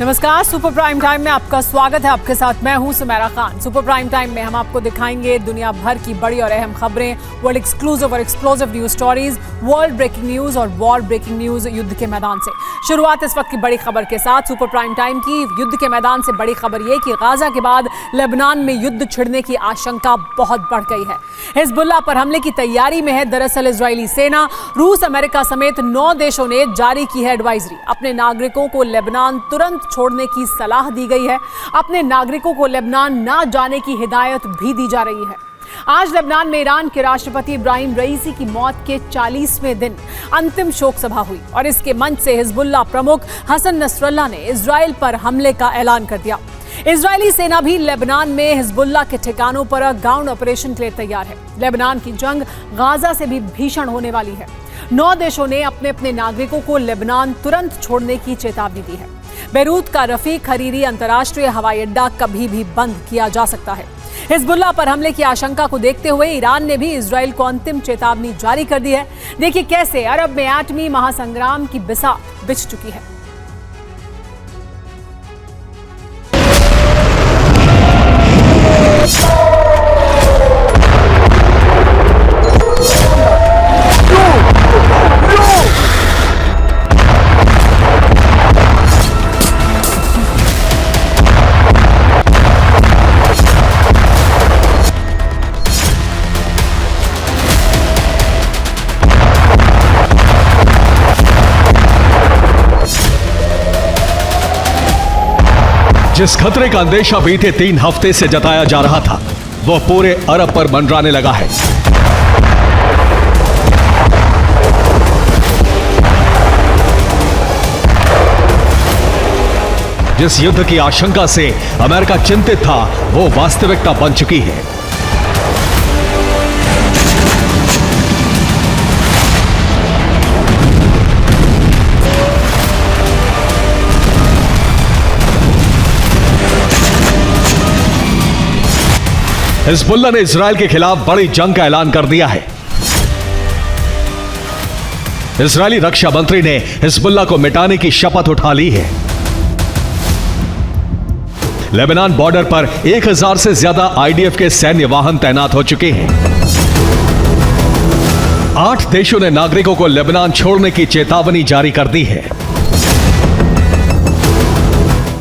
नमस्कार, super prime time में आपका स्वागत है। आपके साथ मैं हूं Sumera Khan. Super prime time में हम आपको दिखाएंगे दुनिया भर की बड़ी और अहम खबरें, वर्ल्ड एक्सक्लूसिव और explosive news stories, world breaking news और वॉर ब्रेकिंग न्यूज युद्ध के मैदान से। शुरुआत इस वक्त की बड़ी खबर के साथ। सुपर प्राइम टाइम की युद्ध के मैदान से बड़ी खबर यह कि गाजा के बाद लेबनान में युद्ध छिड़ने की आशंका बहुत बढ़ गई है। हिजबुल्लाह पर हमले की तैयारी में है दरअसल इजरायली सेना। रूस, अमेरिका समेत 9 देशों ने जारी की है एडवाइजरी। अपने नागरिकों को लेबनान तुरंत छोड़ने की सलाह दी गई है। अपने नागरिकों को लेबनान ना जाने की हिदायत भी दी जा रही है। आज लेबनान में ईरान के राष्ट्रपति इब्राहिम रईसी की मौत के 40वें दिन अंतिम शोक सभा हुई और इसके मंच से हिजबुल्लाह प्रमुख हसन नसरल्लाह ने इजराइल पर हमले का ऐलान कर दिया। इजरायली सेना भी लेबनान में हिजबुल्लाह के ठिकानों पर ग्राउंड ऑपरेशन के लिए तैयार है। लेबनान की जंग गाजा से भी भीषण होने वाली है। 9 देशों ने अपने अपने नागरिकों को लेबनान तुरंत छोड़ने की चेतावनी दी है। बेरूत का रफीक हरीरी अंतर्राष्ट्रीय हवाई अड्डा कभी भी बंद किया जा सकता है। हिजबुल्लाह पर हमले की आशंका को देखते हुए ईरान ने भी इजराइल को अंतिम चेतावनी जारी कर दी है। देखिए कैसे अरब में एटमी महासंग्राम की बिसात बिछ चुकी है। जिस खतरे का अंदेशा बीते 3 हफ्ते से जताया जा रहा था, वह पूरे अरब पर मंडराने लगा है। जिस युद्ध की आशंका से अमेरिका चिंतित था, वो वास्तविकता बन चुकी है। हिजबुल्लाह ने इजराइल के खिलाफ बड़ी जंग का ऐलान कर दिया है। इजरायली रक्षा मंत्री ने हिजबुल्लाह को मिटाने की शपथ उठा ली है। लेबनान बॉर्डर पर 1000 से ज्यादा आईडीएफ के सैन्य वाहन तैनात हो चुके हैं। 8 देशों ने नागरिकों को लेबनान छोड़ने की चेतावनी जारी कर दी है।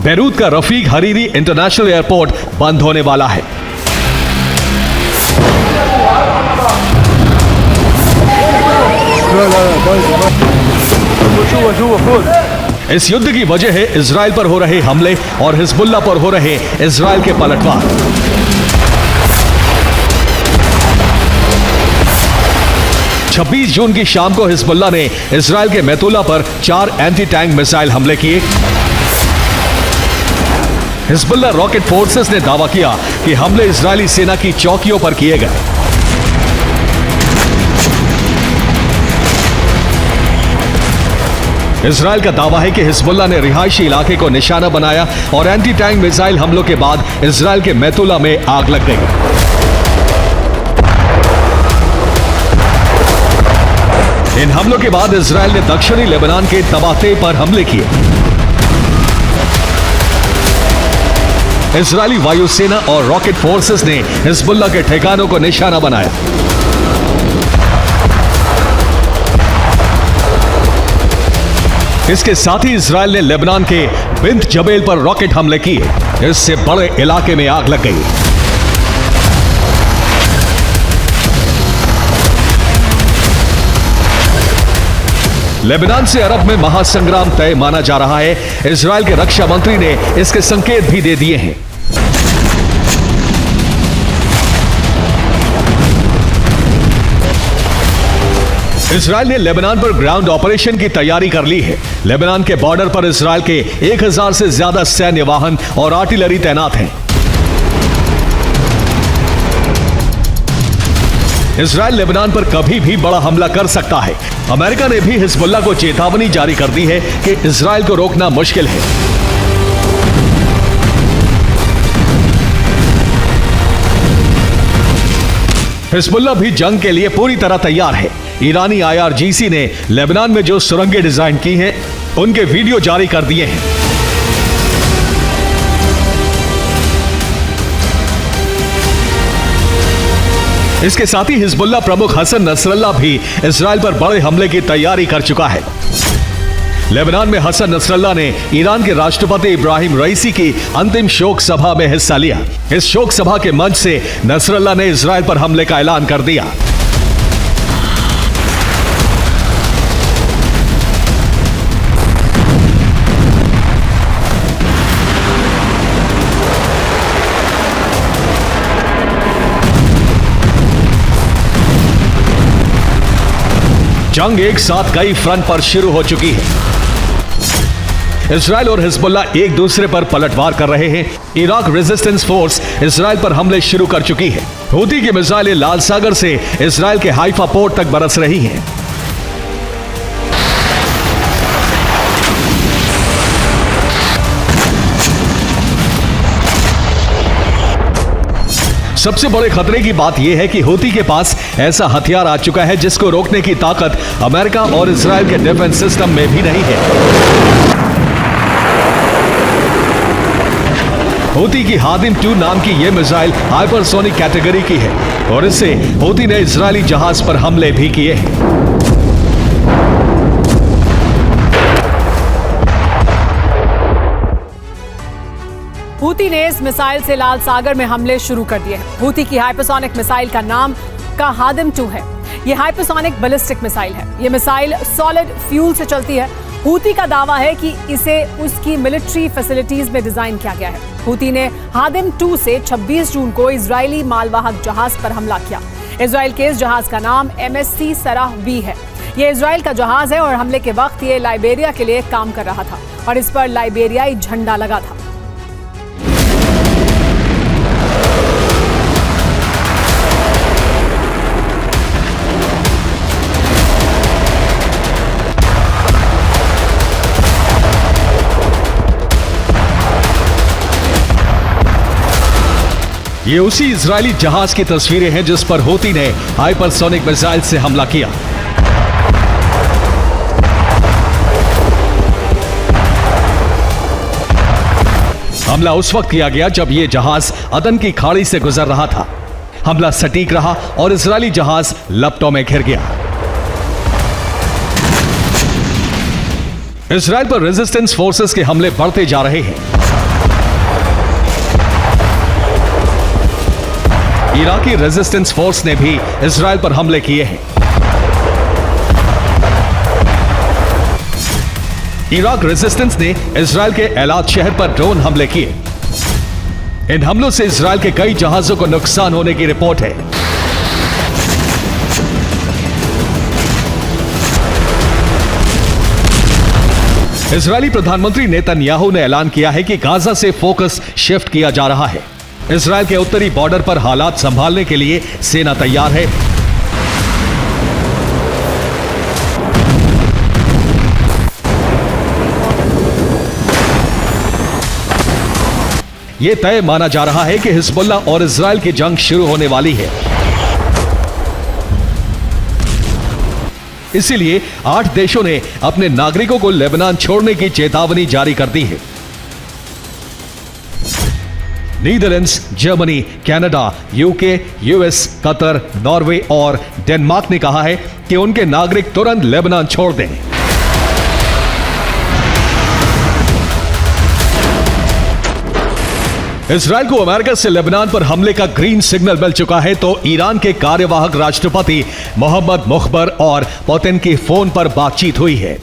बेरूत का रफीक हरीरी इंटरनेशनल एयरपोर्ट बंद होने वाला है। इस युद्ध की वजह है इजराइल पर हो रहे हमले और हिजबुल्लाह पर हो रहे इजराइल के पलटवार। छब्बीस जून की शाम को हिजबुल्लाह ने इजराइल के मैतुला पर 4 एंटी टैंक मिसाइल हमले किए। हिजबुल्लाह रॉकेट फोर्सेस ने दावा किया कि हमले इजरायली सेना की चौकियों पर किए गए। इजराइल का दावा है कि हिजबुल्लाह ने रिहायशी इलाके को निशाना बनाया और एंटी टैंक मिसाइल हमलों के बाद इजराइल के मैतुला में आग लग गई। इन हमलों के बाद इजराइल ने दक्षिणी लेबनान के तबाते पर हमले किए। इजरायली वायुसेना और रॉकेट फोर्सेस ने हिजबुल्लाह के ठिकानों को निशाना बनाया। इसके साथ ही इजराइल ने लेबनान के बिंत जबेल पर रॉकेट हमले किए। इससे बड़े इलाके में आग लग गई। लेबनान से अरब में महासंग्राम तय माना जा रहा है। इजराइल के रक्षा मंत्री ने इसके संकेत भी दे दिए हैं। इजराइल ने लेबनान पर ग्राउंड ऑपरेशन की तैयारी कर ली है। लेबनान के बॉर्डर पर इजराइल के 1000 से ज्यादा सैन्य वाहन और आर्टिलरी तैनात हैं। इजराइल लेबनान पर कभी भी बड़ा हमला कर सकता है। अमेरिका ने भी हिजबुल्लाह को चेतावनी जारी कर दी है कि इजराइल को रोकना मुश्किल है। हिजबुल्लाह भी जंग के लिए पूरी तरह तैयार है। ईरानी IRGC ने लेबनान में जो सुरंगें डिजाइन की हैं, उनके वीडियो जारी कर दिए हैं। इसके साथ ही हिजबुल्लाह प्रमुख हसन नसरल्लाह भी इजराइल पर बड़े हमले की तैयारी कर चुका है। लेबनान में हसन नसरल्लाह ने ईरान के राष्ट्रपति इब्राहिम रईसी की अंतिम शोक सभा में हिस्सा लिया। इस शोक सभा के मंच से नसरल्लाह ने इजराइल पर हमले का ऐलान कर दिया। जंग एक साथ कई फ्रंट पर शुरू हो चुकी है। इजराइल और हिजबुल्लाह एक दूसरे पर पलटवार कर रहे हैं। इराक रेजिस्टेंस फोर्स इजराइल पर हमले शुरू कर चुकी है। हूती की मिसाइलें लाल सागर से इजराइल के हाइफा पोर्ट तक बरस रही हैं। सबसे बड़े खतरे की बात यह है कि हूती के पास ऐसा हथियार आ चुका है जिसको रोकने की ताकत अमेरिका और इजराइल के डिफेंस सिस्टम में भी नहीं है। हूती की हादिम 2 नाम की यह मिसाइल हाइपरसोनिक कैटेगरी की है और इससे हूती ने इजरायली जहाज पर हमले भी किए हैं। हूती ने इस मिसाइल से लाल सागर में हमले शुरू कर दिए हैं। हूती की हाइपरसोनिक मिसाइल का नाम हादिम 2 है। यह हाइपरसोनिक बैलिस्टिक मिसाइल है। यह मिसाइल सॉलिड फ्यूल से चलती है। हूती का दावा है कि इसे उसकी मिलिट्री फैसिलिटीज में डिजाइन किया गया है। हूती ने हादिम 2 से 26 जून को इजरायली मालवाहक जहाज पर हमला किया। इजराइल के इस जहाज का नाम MSC सराह B है। यह इजराइल का जहाज है और हमले के वक्त ये लाइबेरिया के लिए काम कर रहा था और इस पर लाइबेरियाई झंडा लगा था। ये उसी इजरायली जहाज की तस्वीरें हैं जिस पर हूती ने हाइपरसोनिक मिसाइल से हमला किया। हमला उस वक्त किया गया जब यह जहाज अदन की खाड़ी से गुजर रहा था। हमला सटीक रहा और इजरायली जहाज लपटों में घिर गया। इजराइल पर रेजिस्टेंस फोर्सेस के हमले बढ़ते जा रहे हैं। इराकी रेजिस्टेंस फोर्स ने भी इजराइल पर हमले किए हैं। इराक रेजिस्टेंस ने इजराइल के एलात शहर पर ड्रोन हमले किए। इन हमलों से इजराइल के कई जहाजों को नुकसान होने की रिपोर्ट है। इजरायली प्रधानमंत्री नेतन्याहू ने ऐलान किया है कि गाजा से फोकस शिफ्ट किया जा रहा है। इजराइल के उत्तरी बॉर्डर पर हालात संभालने के लिए सेना तैयार है। यह तय माना जा रहा है कि हिजबुल्लाह और इजराइल की जंग शुरू होने वाली है। इसीलिए 8 देशों ने अपने नागरिकों को लेबनान छोड़ने की चेतावनी जारी कर दी है। Netherlands, Germany, Canada, UK, US, Qatar, Norway और डेनमार्क ने कहा है कि उनके नागरिक तुरंत लेबनान छोड़ दें। इजराइल को अमेरिका से लेबनान पर हमले का ग्रीन सिग्नल मिल चुका है, तो ईरान के कार्यवाहक राष्ट्रपति मोहम्मद मुख्बर और पुतिन की फोन पर बातचीत हुई है।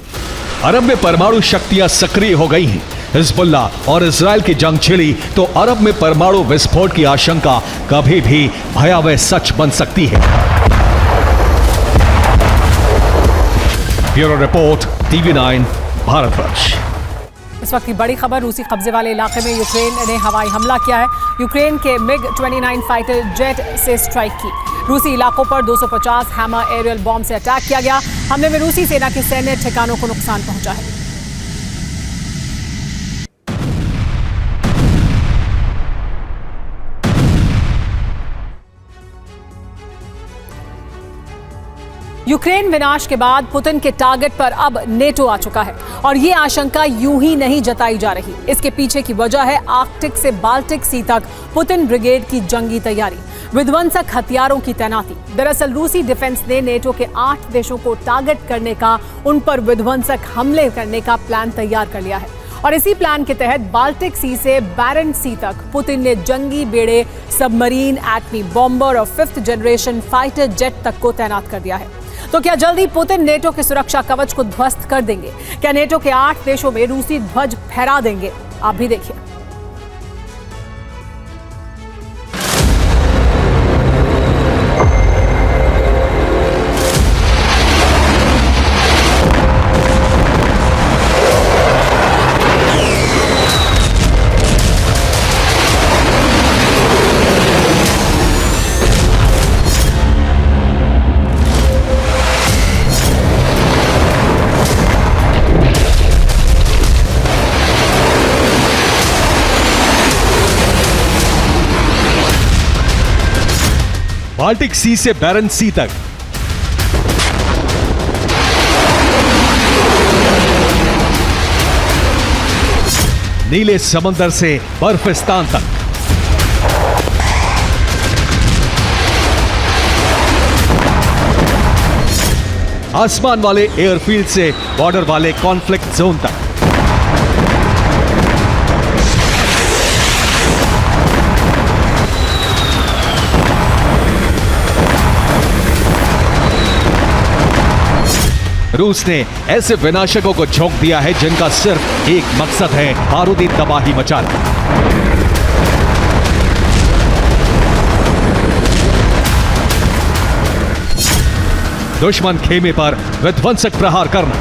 अरब में परमाणु शक्तियां सक्रिय हो गई हैं। हिजबुल्लाह और इजराइल की जंग छिड़ी तो अरब में परमाणु विस्फोट की आशंका कभी भी भयावह सच बन सकती है। Bureau report, TV9, Bharatvarsh. इस वक्त की बड़ी खबर, रूसी कब्जे वाले इलाके में यूक्रेन ने हवाई हमला किया है। यूक्रेन के MiG-29 फाइटर जेट से स्ट्राइक की। रूसी इलाकों पर 250 हैमर एरियल बॉम्ब से अटैक किया गया। हमले में रूसी सेना के सैन्य ठिकानों को नुकसान पहुंचा है। यूक्रेन विनाश के बाद पुतिन के टारगेट पर अब नेटो आ चुका है और ये आशंका यूं ही नहीं जताई जा रही। इसके पीछे की वजह है आर्कटिक से बाल्टिक सी तक पुतिन ब्रिगेड की जंगी तैयारी, विध्वंसक हथियारों की तैनाती। दरअसल रूसी डिफेंस ने नेटो के 8 देशों को टारगेट करने का, उन पर विध्वंसक हमले करने का प्लान तैयार कर लिया है और इसी प्लान के तहत बाल्टिक सी से बैरेंट्स सी तक पुतिन ने जंगी बेड़े, सबमरीन, एटमी बॉम्बर और 5th जनरेशन फाइटर जेट तक को तैनात कर दिया है। तो क्या जल्दी पुतिन नेटो के सुरक्षा कवच को ध्वस्त कर देंगे? क्या नेटो के 8 देशों में रूसी ध्वज फहरा देंगे? आप भी देखिए। बाल्टिक सी से बैरेंट्स सी तक, नीले समंदर से बर्फिस्तान तक, आसमान वाले एयरफील्ड से बॉर्डर वाले कॉन्फ्लिक्ट जोन तक, रूस ने ऐसे विनाशकों को झोंक दिया है जिनका सिर्फ एक मकसद है, बारूदी तबाही मचाना। दुश्मन खेमे पर विध्वंसक प्रहार करना,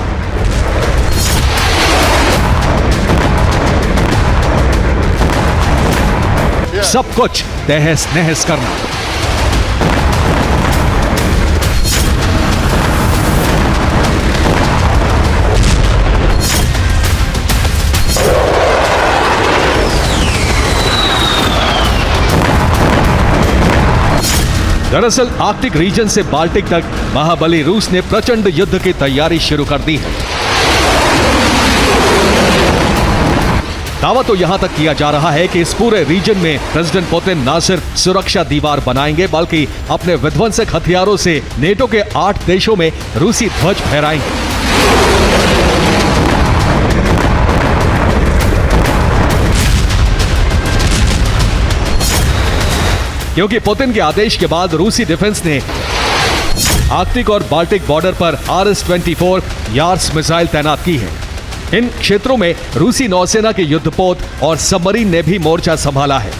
सब कुछ तहस नहस करना। दरअसल आर्कटिक रीजन से बाल्टिक तक महाबली रूस ने प्रचंड युद्ध की तैयारी शुरू कर दी है। दावा तो यहां तक किया जा रहा है कि इस पूरे रीजन में प्रेसिडेंट पुतिन न सिर्फ सुरक्षा दीवार बनाएंगे बल्कि अपने विध्वंसक हथियारों से नेटो के 8 देशों में रूसी ध्वज फहराएंगे। क्योंकि पुतिन के आदेश के बाद रूसी डिफेंस ने आर्कटिक और बाल्टिक बॉर्डर पर RS-24 यार्स मिसाइल तैनात की है। इन क्षेत्रों में रूसी नौसेना के युद्धपोत और सबमरीन ने भी मोर्चा संभाला है।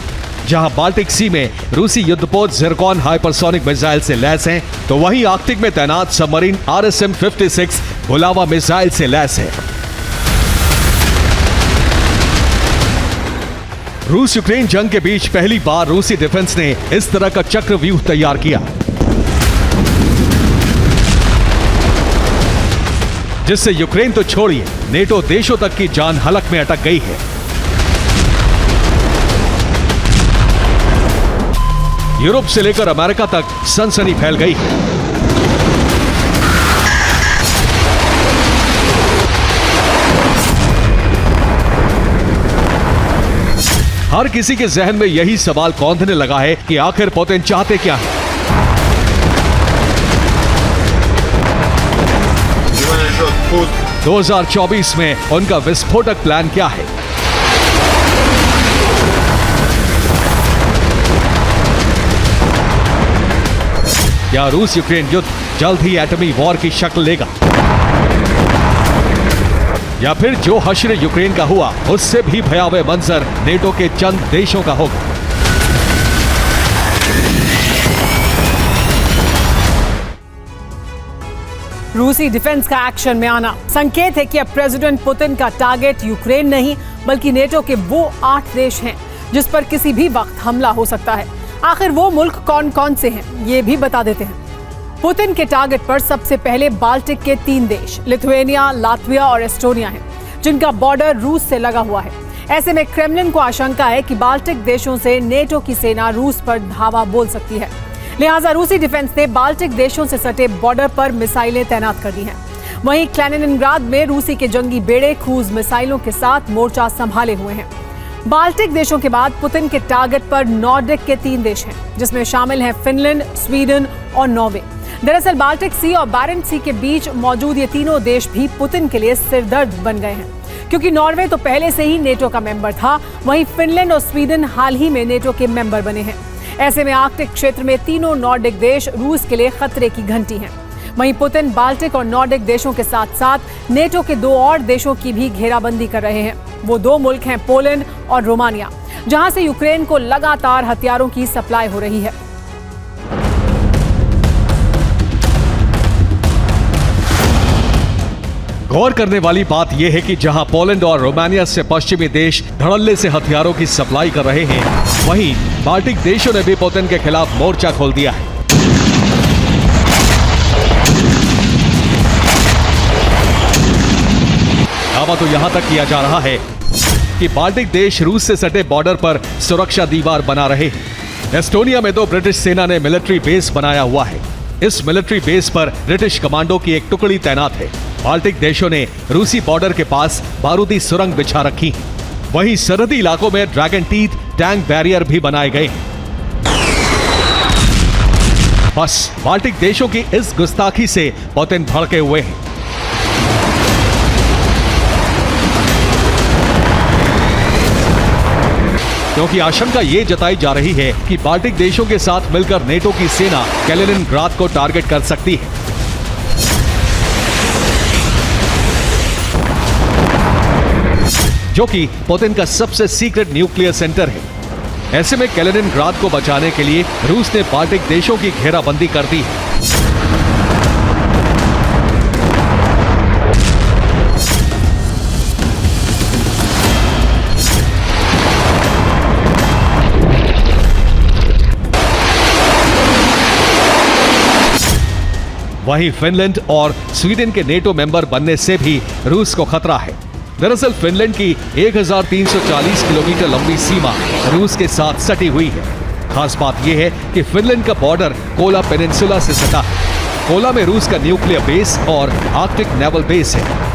जहां बाल्टिक सी में रूसी युद्धपोत जिरकॉन हाइपरसोनिक मिसाइल से लैस हैं, तो वहीं आर्कटिक में तैनात सबमरीन RSM-56 बुलावा मिसाइल से लैस है। रूस यूक्रेन जंग के बीच पहली बार रूसी डिफेंस ने इस तरह का चक्रव्यूह तैयार किया, जिससे यूक्रेन तो छोड़िए नेटो देशों तक की जान हलक में अटक गई है। यूरोप से लेकर अमेरिका तक सनसनी फैल गई है। हर किसी के जहन में यही सवाल कौंधने लगा है कि आखिर पुतिन चाहते क्या है। Food. 2024 में उनका विस्फोटक प्लान क्या है? क्या रूस यूक्रेन युद्ध जल्द ही एटमी वॉर की शक्ल लेगा, या फिर जो हश्र यूक्रेन का हुआ उससे भी भयावह मंजर नेटो के चंद देशों का होगा? रूसी डिफेंस का एक्शन में आना संकेत है कि अब प्रेसिडेंट पुतिन का टारगेट यूक्रेन नहीं बल्कि नेटो के वो 8 देश हैं जिस पर किसी भी वक्त हमला हो सकता है। आखिर वो मुल्क कौन कौन से हैं ये भी बता देते हैं। पुतिन के टारगेट पर सबसे पहले बाल्टिक के 3 देश लिथुएनिया, लातविया और एस्टोनिया हैं, जिनका बॉर्डर रूस से लगा हुआ है। ऐसे में क्रेमलिन को आशंका है कि बाल्टिक देशों से नेटो की सेना रूस पर धावा बोल सकती है। लिहाजा रूसी डिफेंस ने बाल्टिक देशों से सटे बॉर्डर पर मिसाइलें तैनात कर दी हैं। वहीं कैलिनिनग्राड में रूसी के जंगी बेड़े क्रूज मिसाइलों के साथ मोर्चा संभाले हुए हैं। बाल्टिक देशों के बाद पुतिन के टारगेट पर नॉर्डिक के 3 देश हैं, जिसमें शामिल हैं फिनलैंड, स्वीडन और नॉर्वे। दरअसल बाल्टिक सी और बैरेंट सी के बीच मौजूद ये तीनों देश भी पुतिन के लिए सिरदर्द बन गए हैं, क्योंकि नॉर्वे तो पहले से ही नेटो का मेंबर था, वहीं फिनलैंड और स्वीडन हाल ही में नेटो के मेंबर बने हैं। ऐसे में आर्कटिक क्षेत्र में तीनों नॉर्डिक देश रूस के लिए खतरे की घंटी हैं। वहीं पुतिन बाल्टिक और नॉर्डिक देशों के साथ साथ नेटो के 2 और देशों की भी घेराबंदी कर रहे हैं। वो 2 मुल्क हैं पोलैंड और रोमानिया, जहां से यूक्रेन को लगातार हथियारों की सप्लाई हो रही है। गौर करने वाली बात यह है कि जहां पोलैंड और रोमानिया से पश्चिमी देश धड़ल्ले से हथियारों की सप्लाई कर रहे हैं, वहीं बाल्टिक देशों ने भी पुतिन के खिलाफ मोर्चा खोल दिया है। दावा तो यहां तक किया जा रहा है कि बाल्टिक देश रूस से सटे बॉर्डर पर सुरक्षा दीवार बना रहे हैं। एस्टोनिया में तो ब्रिटिश सेना ने मिलिट्री बेस बनाया हुआ है। इस मिलिट्री बेस पर ब्रिटिश कमांडो की एक टुकड़ी तैनात है। बाल्टिक देशों ने रूसी बॉर्डर के पास बारूदी सुरंग बिछा रखी है। वहीं सरहदी इलाकों में ड्रैगन टीथ टैंक बैरियर भी बनाए गए हैं। बस बाल्टिक देशों की इस गुस्ताखी से पुतिन भड़के हुए हैं। क्योंकि आशंका ये जताई जा रही है कि बाल्टिक देशों के साथ मिलकर नेटो की सेना कैलिनिनग्राड को टारगेट कर सकती है। जो कि पुतिन का सबसे सीक्रेट न्यूक्लियर सेंटर है। ऐसे में कैलिनिनग्राड को बचाने के लिए रूस ने बाल्टिक देशों की घेराबंदी कर दी है। वहीं फिनलैंड और स्वीडन के नेटो मेंबर बनने से भी रूस को खतरा है। दरअसल फिनलैंड की 1340 किलोमीटर लंबी सीमा रूस के साथ सटी हुई है। खास बात यह है कि फिनलैंड का बॉर्डर कोला पेनिनसुला से सटा है। कोला में रूस का न्यूक्लियर बेस और आर्कटिक नेवल बेस है।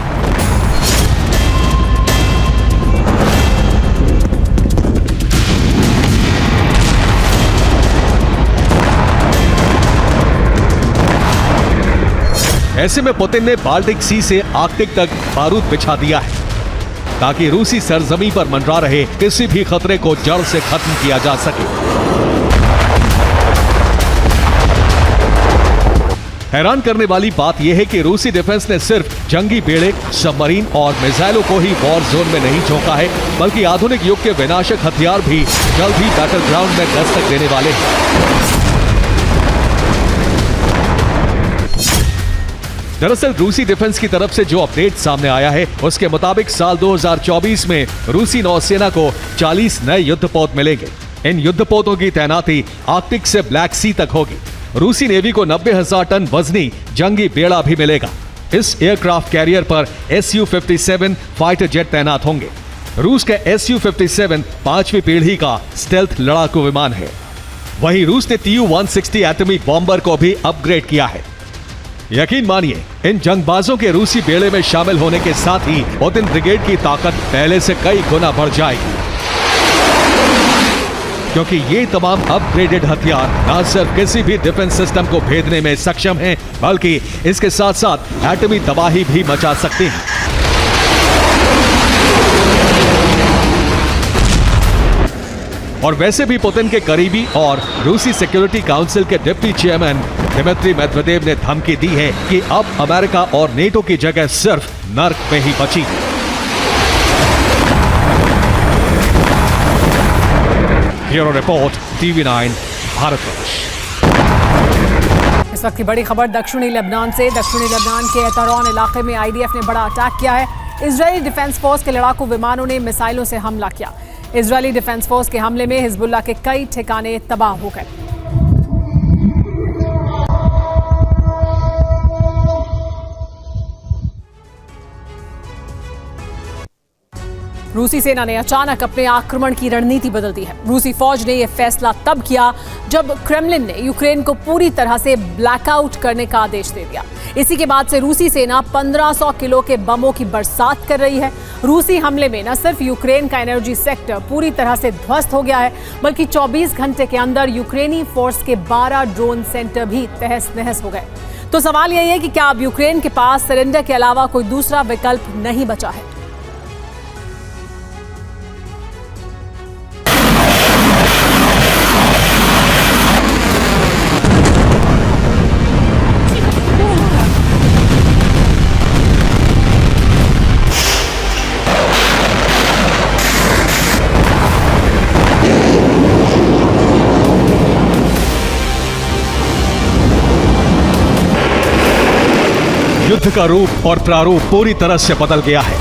ऐसे में पुतिन ने बाल्टिक सी से आर्कटिक तक बारूद बिछा दिया है, ताकि रूसी सरजमी पर मंडरा रहे किसी भी खतरे को जड़ से खत्म किया जा सके। हैरान करने वाली बात यह है कि रूसी डिफेंस ने सिर्फ जंगी बेड़े, सबमरीन और मिसाइलों को ही वॉर जोन में नहीं झोंका है, बल्कि आधुनिक युग के विनाशक हथियार भी जल्द ही बैटल ग्राउंड में दस्तक देने वाले हैं। दरअसल रूसी डिफेंस की तरफ से जो अपडेट सामने आया है, उसके मुताबिक साल 2024 में रूसी नौसेना को 40 नए युद्धपोत मिलेंगे। इन युद्धपोतों की तैनाती आर्कटिक से ब्लैक सी तक होगी। रूसी नेवी को 90,000 टन वजनी जंगी बेड़ा भी मिलेगा। इस एयरक्राफ्ट कैरियर पर Su-57 फाइटर जेट तैनात होंगे। रूस का Su-57 5वीं पीढ़ी का स्टेल्थ लड़ाकू विमान है। वहीं रूस ने Tu-160 एटमी बॉम्बर को भी अपग्रेड किया है। यकीन मानिए, इन जंगबाजों के रूसी बेड़े में शामिल होने के साथ ही पुतिन ब्रिगेड की ताकत पहले से कई गुना बढ़ जाएगी, क्योंकि ये तमाम अपग्रेडेड हथियार न सिर्फ किसी भी डिफेंस सिस्टम को भेदने में सक्षम हैं, बल्कि इसके साथ साथ एटमी तबाही भी मचा सकते हैं। और वैसे भी पुतिन के करीबी और रूसी सिक्योरिटी काउंसिल के डिप्टी चेयरमैन दिमित्री मेदवेदेव ने धमकी दी है कि अब अमेरिका और नेटो की जगह सिर्फ नर्क में ही बची है। Bureau report TV9 Bharatvarsh. इस वक्त की बड़ी खबर दक्षिणी लेबनान से। दक्षिणी लेबनान के एतरौन इलाके में IDF ने बड़ा अटैक किया है। इजरायली डिफेंस फोर्स के लड़ाकू विमानों ने मिसाइलों से हमला किया। इजरायली डिफेंस फोर्स के हमले में हिजबुल्लाह के कई ठिकाने तबाह हो गए। रूसी सेना ने अचानक अपने आक्रमण की रणनीति बदल दी है। रूसी फौज ने यह फैसला तब किया जब क्रेमलिन ने यूक्रेन को पूरी तरह से ब्लैकआउट करने का आदेश दे दिया। इसी के बाद से रूसी सेना 1500 किलो के बमों की बरसात कर रही है। रूसी हमले में न सिर्फ यूक्रेन का एनर्जी सेक्टर पूरी तरह से ध्वस्त हो गया है, बल्कि 24 घंटे के अंदर यूक्रेनी फोर्स के 12 ड्रोन सेंटर भी तहस नहस हो गए। तो सवाल यही है कि क्या अब यूक्रेन के पास सरेंडर के अलावा कोई दूसरा विकल्प नहीं बचा है? युद्ध का रूप और प्रारूप पूरी तरह से बदल गया है।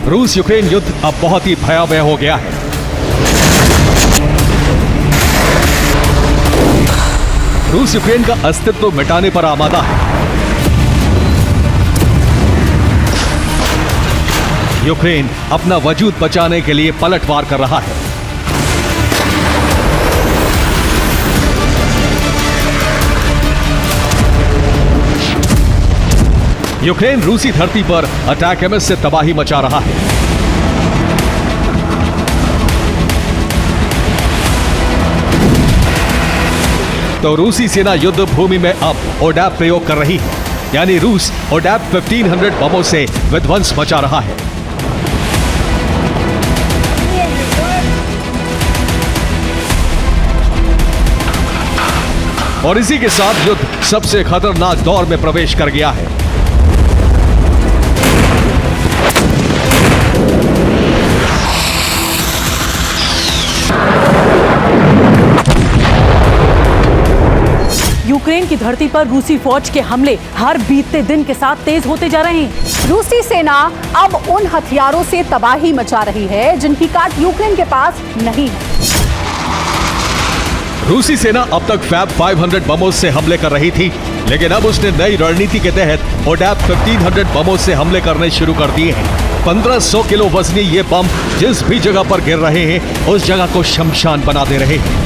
रूस यूक्रेन युद्ध अब बहुत ही भयावह हो गया है। रूस यूक्रेन का अस्तित्व मिटाने पर आमादा है। यूक्रेन अपना वजूद बचाने के लिए पलटवार कर रहा है। यूक्रेन रूसी धरती पर अटैक एमएस से तबाही मचा रहा है। तो रूसी सेना युद्ध भूमि में अब ओडैप प्रयोग कर रही है, यानी रूस ओडैप 1500 बमों से विध्वंस मचा रहा है। और इसी के साथ युद्ध सबसे खतरनाक दौर में प्रवेश कर गया है। यूक्रेन की धरती पर रूसी फौज के हमले हर बीतते दिन के साथ तेज होते जा रहे हैं। रूसी सेना अब उन हथियारों से तबाही मचा रही है जिनकी काट यूक्रेन के पास नहीं है। रूसी सेना अब तक फैब 500 बमों से हमले कर रही थी, लेकिन अब उसने नई रणनीति के तहत ओडैप 1500 बमों से हमले करने शुरू कर दिए हैं। 1500 किलो वजनी ये बम जिस भी जगह पर गिर रहे हैं उस जगह को शमशान बना दे रहे हैं।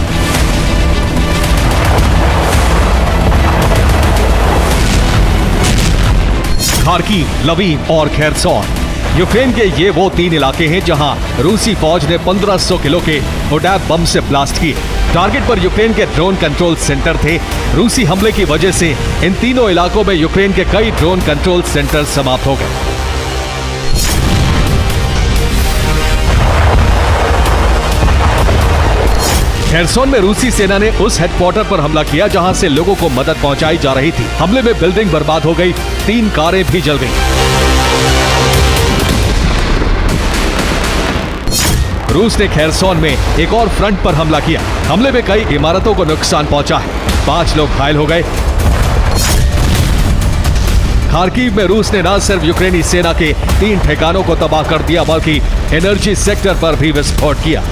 खार्किव, लवीव और खेरसोन यूक्रेन के ये वो 3 इलाके हैं जहां रूसी फौज ने 1500 किलो के ओडैप बम से ब्लास्ट किए। टारगेट पर यूक्रेन के ड्रोन कंट्रोल सेंटर थे। रूसी हमले की वजह से इन तीनों इलाकों में यूक्रेन के कई ड्रोन कंट्रोल सेंटर समाप्त हो गए। खेरसोन में रूसी सेना ने उस हेडक्वार्टर पर हमला किया जहां से लोगों को मदद पहुंचाई जा रही थी। हमले में बिल्डिंग बर्बाद हो गई, 3 कारें भी जल गईं। रूस ने खेरसोन में एक और फ्रंट पर हमला किया। हमले में कई इमारतों को नुकसान पहुंचा है, 5 लोग घायल हो गए। खार्किव में रूस ने न सिर्फ यूक्रेनी सेना के 3 ठिकानों को तबाह कर दिया, बल्कि एनर्जी सेक्टर पर भी विस्फोट किया।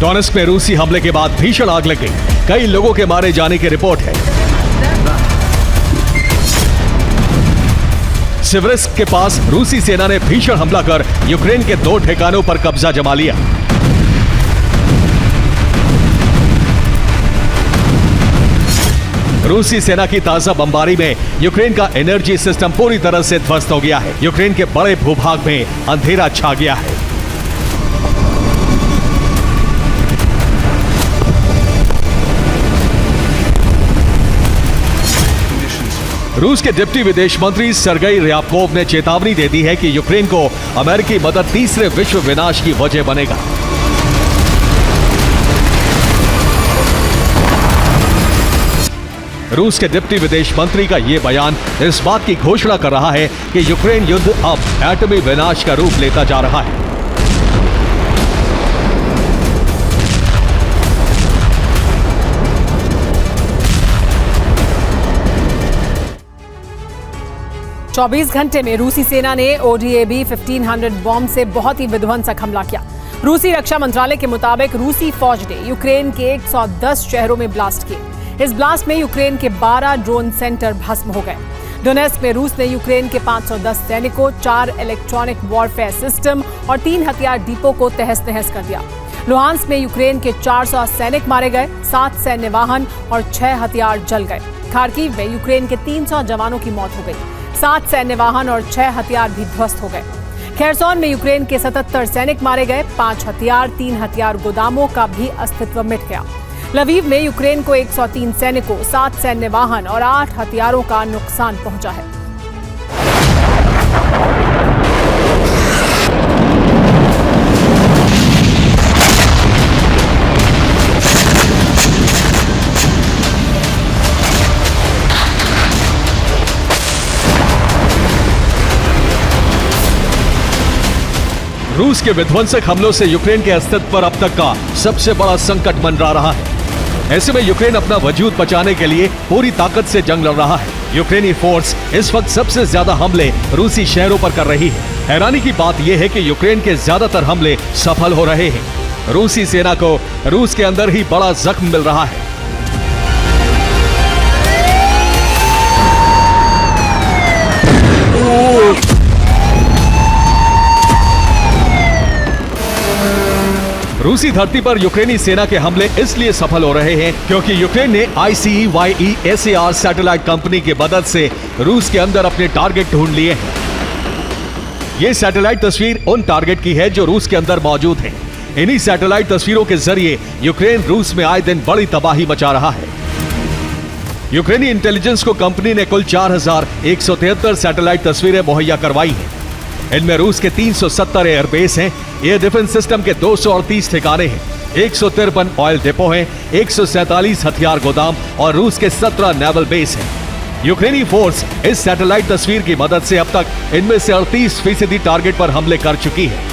डोनेस्क में रूसी हमले के बाद भीषण आग लग गई, कई लोगों के मारे जाने की रिपोर्ट है। सिवरेस्क के पास रूसी सेना ने भीषण हमला कर यूक्रेन के 2 ठिकानों पर कब्जा जमा लिया। रूसी सेना की ताजा बमबारी में यूक्रेन का एनर्जी सिस्टम पूरी तरह से ध्वस्त हो गया है। यूक्रेन के बड़े भूभाग में अंधेरा छा गया है। रूस के डिप्टी विदेश मंत्री सर्गेई ryabkov ने चेतावनी दे दी है कि यूक्रेन को अमेरिकी मदद तीसरे विश्व विनाश की वजह बनेगा। रूस के डिप्टी विदेश मंत्री का यह बयान इस बात की घोषणा कर रहा है कि यूक्रेन युद्ध अब एटमी विनाश का रूप लेता जा रहा है। चौबीस घंटे में रूसी सेना ने ODAB 1500 बॉम्ब से बहुत ही विध्वंसक हमला किया। रूसी रक्षा मंत्रालय के मुताबिक रूसी फौज ने यूक्रेन के 110 शहरों में ब्लास्ट किए। इस ब्लास्ट में यूक्रेन के 12 ड्रोन सेंटर भस्म हो गए। डोनेस्क में रूस ने यूक्रेन के 510 सैनिकों, 4 इलेक्ट्रॉनिक वॉरफेयर सिस्टम और 3 हथियार डिपो को तहस नहस कर दिया। लुहांस्क में यूक्रेन के 400 सैनिक मारे गए, 7 सैन्य वाहन और 6 हथियार जल गए। खार्किव में यूक्रेन के 300 जवानों की मौत हो गई, 7 सैन्य वाहन और 6 हथियार भी ध्वस्त हो गए। खेरसोन में यूक्रेन के 77 सैनिक मारे गए, 5 हथियार, 3 हथियार गोदामों का भी अस्तित्व मिट गया। लवीव में यूक्रेन को 103 सैनिकों, 7 सैन्य वाहन और 8 हथियारों का नुकसान पहुंचा है। रूस के विध्वंसक हमलों से यूक्रेन के अस्तित्व पर अब तक का सबसे बड़ा संकट मंडरा रहा है। ऐसे में यूक्रेन अपना वजूद बचाने के लिए पूरी ताकत से जंग लड़ रहा है। यूक्रेनी फोर्स इस वक्त सबसे ज्यादा हमले रूसी शहरों पर कर रही है। हैरानी की बात यह है कि यूक्रेन के ज्यादातर हमले सफल हो रहे हैं। रूसी सेना को रूस के अंदर ही बड़ा जख्म मिल रहा है। रूसी धरती पर यूक्रेनी सेना के हमले इसलिए सफल हो रहे हैं क्योंकि यूक्रेन ने ICEYE-SAR सैटेलाइट कंपनी की मदद से रूस के अंदर अपने टारगेट ढूंढ लिए हैं। ये सैटेलाइट तस्वीर उन टारगेट की है जो रूस के अंदर मौजूद हैं। इन्हीं सैटेलाइट तस्वीरों के जरिए यूक्रेन रूस में आए दिन बड़ी तबाही मचा रहा है। यूक्रेनी इंटेलिजेंस को कंपनी ने कुल 4173 सैटेलाइट तस्वीरें मुहैया करवाई हैं। इनमें रूस के 370 एयरबेस हैं, एयर डिफेंस सिस्टम के 238 ठिकाने हैं, 153 ऑयल डिपो हैं, 147 हथियार गोदाम और रूस के 17 नेवल बेस हैं। यूक्रेनी फोर्स इस सैटेलाइट तस्वीर की मदद से अब तक इनमें से 38% टारगेट पर हमले कर चुकी है।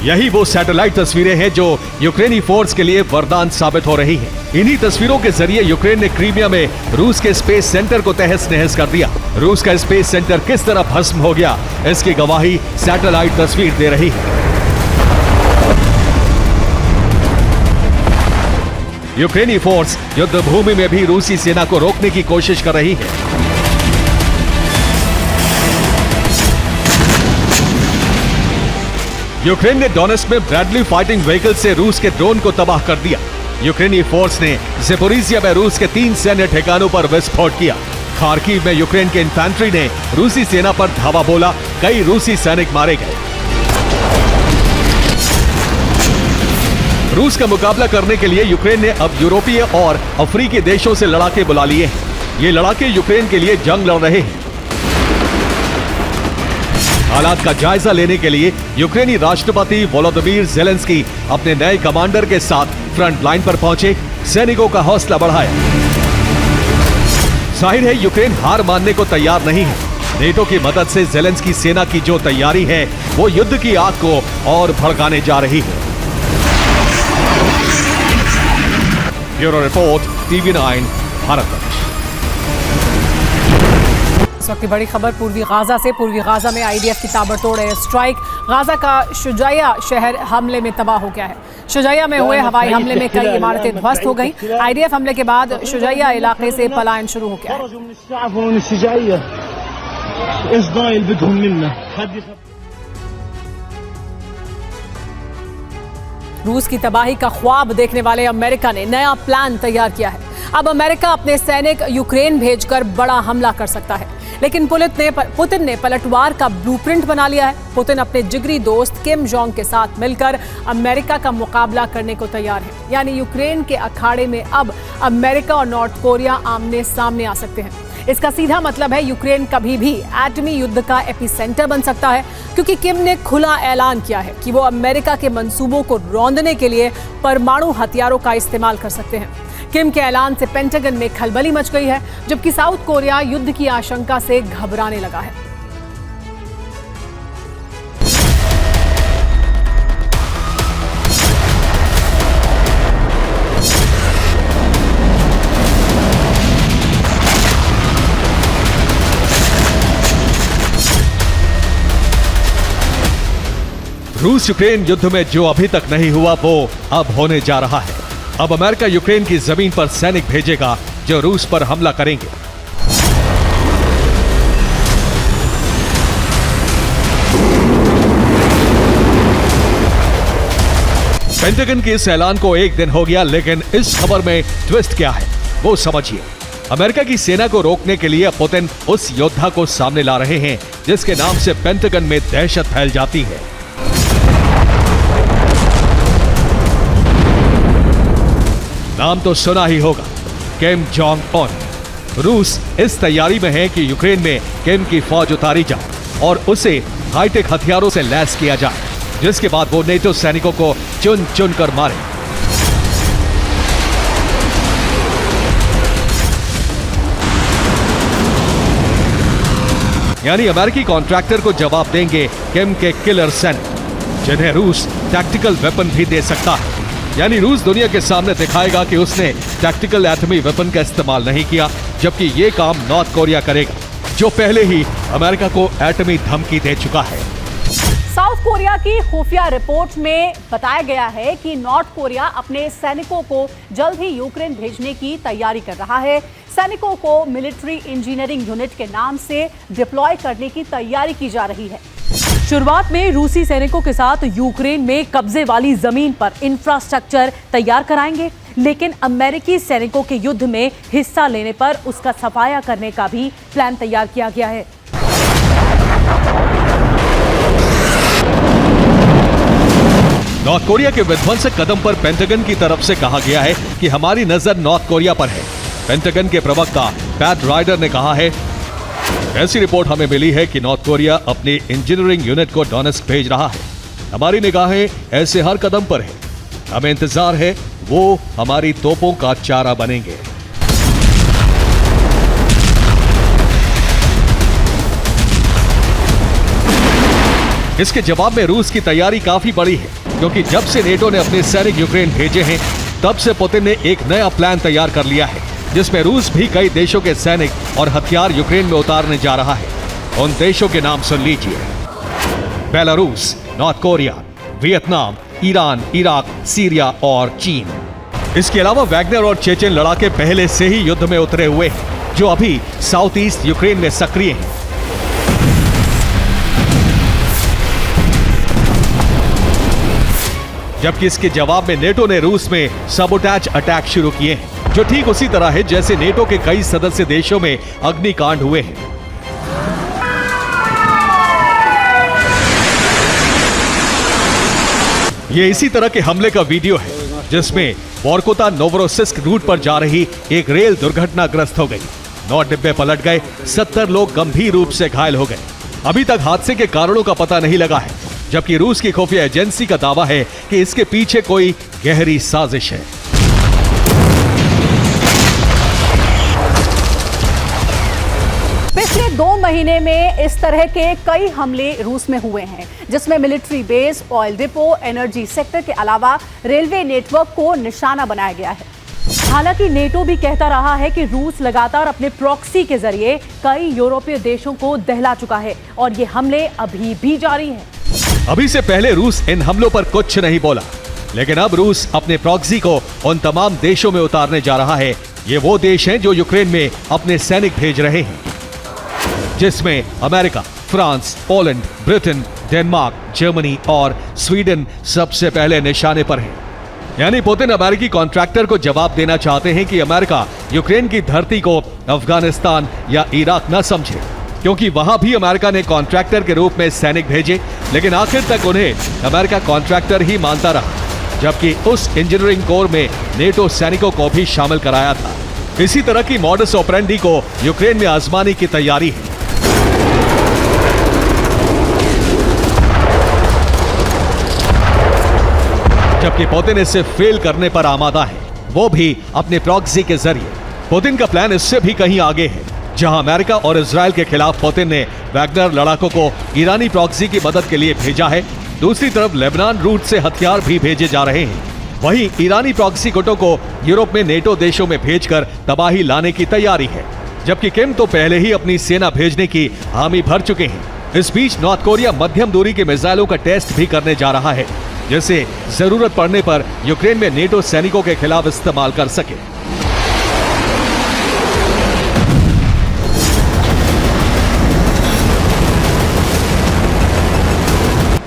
यही वो सैटेलाइट तस्वीरें हैं जो यूक्रेनी फोर्स के लिए वरदान साबित हो रही हैं। इन्हीं तस्वीरों के जरिए यूक्रेन ने क्रीमिया में रूस के स्पेस सेंटर को तहस नहस कर दिया। रूस का स्पेस सेंटर किस तरह भस्म हो गया, इसकी गवाही सैटेलाइट तस्वीर दे रही है। यूक्रेनी फोर्स युद्ध भूमि में भी रूसी सेना को रोकने की कोशिश कर रही है। यूक्रेन ने डोनेस्क में ब्रैडली फाइटिंग व्हीकल से रूस के ड्रोन को तबाह कर दिया। यूक्रेनी फोर्स ने ज़पोरिज़िया में रूस के 3 सैन्य ठिकानों पर विस्फोट किया। खार्किव में यूक्रेन के इन्फेंट्री ने रूसी सेना पर धावा बोला, कई रूसी सैनिक मारे गए। रूस का मुकाबला करने के लिए यूक्रेन ने अब यूरोपीय और अफ्रीकी देशों से लड़ाके बुला लिए हैं। ये लड़ाके यूक्रेन के लिए जंग लड़ रहे हैं। हालात का जायजा लेने के लिए यूक्रेनी राष्ट्रपति वोलोदिमीर ज़ेलेंस्की अपने नए कमांडर के साथ फ्रंट लाइन पर पहुंचे, सैनिकों का हौसला बढ़ाया। जाहिर है यूक्रेन हार मानने को तैयार नहीं है। नेटो की मदद से ज़ेलेंस्की सेना की जो तैयारी है वो युद्ध की आग को और भड़काने जा रही है। Bureau report, TV9 Bharat. इस वक्त की बड़ी खबर पूर्वी गाजा से। पूर्वी गाजा में IDF की ताबड़तोड़ एयर स्ट्राइक। गाजा का शुजाइया शहर हमले में तबाह हो गया है। शुजाइया में हुए हवाई हमले में कई इमारतें ध्वस्त हो गईं। IDF हमले के बाद शुजाइया इलाके से पलायन शुरू हो गया है। रूस की तबाही का ख्वाब देखने वाले अमेरिका ने नया प्लान तैयार किया है। अब अमेरिका अपने सैनिक यूक्रेन भेजकर बड़ा हमला कर सकता है, लेकिन पुतिन ने पलटवार का ब्लूप्रिंट बना लिया है। पुतिन अपने जिगरी दोस्त किम जोंग के साथ मिलकर अमेरिका का मुकाबला करने को तैयार है। यानी यूक्रेन के अखाड़े में अब अमेरिका और नॉर्थ कोरिया आमने सामने आ सकते हैं। इसका सीधा मतलब है यूक्रेन कभी भी एटमी युद्ध का एपिसेंटर बन सकता है, क्योंकि किम ने खुला ऐलान किया है कि वो अमेरिका के मंसूबों को रौंदने के लिए परमाणु हथियारों का इस्तेमाल कर सकते हैं। किम के ऐलान से पेंटागन में खलबली मच गई है, जबकि साउथ कोरिया युद्ध की आशंका से घबराने लगा है। रूस यूक्रेन युद्ध में जो अभी तक नहीं हुआ वो अब होने जा रहा है। अब अमेरिका यूक्रेन की जमीन पर सैनिक भेजेगा जो रूस पर हमला करेंगे। पेंटागन के इस ऐलान को एक दिन हो गया, लेकिन इस खबर में ट्विस्ट क्या है वो समझिए। अमेरिका की सेना को रोकने के लिए पुतिन उस योद्धा को सामने ला रहे हैं जिसके नाम से पेंटागन में दहशत फैल जाती है। नाम तो सुना ही होगा, किम जोंग उन। रूस इस तैयारी में है कि यूक्रेन में किम की फौज उतारी जाए और उसे हाईटेक हथियारों से लैस किया जाए, जिसके बाद वो नेटो सैनिकों को चुन चुन कर मारे। यानी अमेरिकी कॉन्ट्रैक्टर को जवाब देंगे किम के किलर सैनिक, जिन्हें रूस टैक्टिकल वेपन भी दे सकता है। यानी रूस दुनिया के सामने दिखाएगा कि उसने टैक्टिकल एटमी वेपन का इस्तेमाल नहीं किया, जबकि ये काम नॉर्थ कोरिया करेगा, जो पहले ही अमेरिका को एटमी धमकी दे चुका है। साउथ कोरिया की खुफिया रिपोर्ट में बताया गया है कि नॉर्थ कोरिया अपने सैनिकों को जल्द ही यूक्रेन भेजने की तैयारी कर रहा है। सैनिकों को मिलिट्री इंजीनियरिंग यूनिट के नाम से डिप्लॉय करने की तैयारी की जा रही है। शुरुआत में रूसी सैनिकों के साथ यूक्रेन में कब्जे वाली जमीन पर इंफ्रास्ट्रक्चर तैयार कराएंगे, लेकिन अमेरिकी सैनिकों के युद्ध में हिस्सा लेने पर उसका सफाया करने का भी प्लान तैयार किया गया है। नॉर्थ कोरिया के विध्वंसक कदम पर पेंटागन की तरफ से कहा गया है कि हमारी नजर नॉर्थ कोरिया पर है। पेंटागन के प्रवक्ता पैट राइडर ने कहा है, ऐसी रिपोर्ट हमें मिली है कि नॉर्थ कोरिया अपनी इंजीनियरिंग यूनिट को डोनेस्क भेज रहा है। हमारी निगाहें ऐसे हर कदम पर है। हमें इंतजार है वो हमारी तोपों का चारा बनेंगे। इसके जवाब में रूस की तैयारी काफी बड़ी है, क्योंकि जब से नेटो ने अपने सैनिक यूक्रेन भेजे हैं, तब से पुतिन ने एक नया प्लान तैयार कर लिया है, जिसमें रूस भी कई देशों के सैनिक और हथियार यूक्रेन में उतारने जा रहा है। उन देशों के नाम सुन लीजिए: Belarus, north Korea, Vietnam, Iran, Iraq, Syria और चीन। इसके अलावा वैगनर और चेचेन लड़ाके पहले से ही युद्ध में उतरे हुए हैं, जो अभी साउथ ईस्ट यूक्रेन में सक्रिय हैं। जबकि इसके जवाब में नेटो ने रूस में सबोटैज अटैक शुरू किए हैं, जो ठीक उसी तरह है जैसे नेटो के कई सदस्य देशों में अग्निकांड हुए हैं। ये इसी तरह के हमले का वीडियो है, जिसमें वोरकोता नोवरोसिस्क रूट पर जा रही एक रेल दुर्घटनाग्रस्त हो गई। 9 डिब्बे पलट गए, 70 लोग गंभीर रूप से घायल हो गए। अभी तक हादसे के कारणों का पता नहीं लगा है, जबकि रूस की खुफिया एजेंसी का दावा है कि इसके पीछे कोई गहरी साजिश है। पिछले 2 महीने में इस तरह के कई हमले रूस में हुए हैं, जिसमें military base, oil depot, energy sector के अलावा रेलवे नेटवर्क को निशाना बनाया गया है। हालांकि नेटो भी कहता रहा है कि रूस लगातार अपने प्रॉक्सी के जरिए कई यूरोपीय देशों को दहला चुका है और ये हमले अभी भी जारी हैं। अभी से पहले रूस इन हमलों पर कुछ नहीं बोला, लेकिन अब रूस अपने प्रॉक्सी को उन तमाम देशों में उतारने जा रहा है। ये वो देश हैं जो यूक्रेन में अपने सैनिक भेज रहे हैं, जिसमें America, France, Poland, Britain, Denmark, Germany और स्वीडन सबसे पहले निशाने पर हैं। यानी पुतिन अमेरिकी कॉन्ट्रैक्टर को जवाब देना चाहते हैं कि अमेरिका यूक्रेन की धरती को अफगानिस्तान या इराक न समझे, क्योंकि वहां भी अमेरिका ने कॉन्ट्रैक्टर के रूप में सैनिक भेजे, लेकिन आखिर तक उन्हें अमेरिका कॉन्ट्रैक्टर ही मानता रहा, जबकि उस इंजीनियरिंग कोर में नेटो सैनिकों को भी शामिल कराया था। इसी तरह की मॉडस ऑपरेंडी को यूक्रेन में आजमाने की तैयारी है। जबकि पुतिन इससे फेल करने पर आमादा है, वो भी अपने प्रॉक्सी के जरिए। पुतिन का प्लान इससे भी कहीं आगे है, जहां अमेरिका और इजराइल के खिलाफ पुतिन ने वैगनर लड़ाकों को ईरानी प्रॉक्सी की मदद के लिए भेजा है। दूसरी तरफ लेबनान रूट से हथियार भी भेजे जा रहे हैं। वहीं ईरानी प्रॉक्सी गुटों को यूरोप में नेटो देशों में भेजकर तबाही लाने की तैयारी है, जबकि किम तो पहले ही अपनी सेना भेजने की हामी भर चुके हैं। इस बीच नॉर्थ कोरिया मध्यम दूरी के मिसाइलों का टेस्ट भी करने जा रहा है, जिसे जरूरत पड़ने पर यूक्रेन में नेटो सैनिकों के खिलाफ इस्तेमाल कर सके।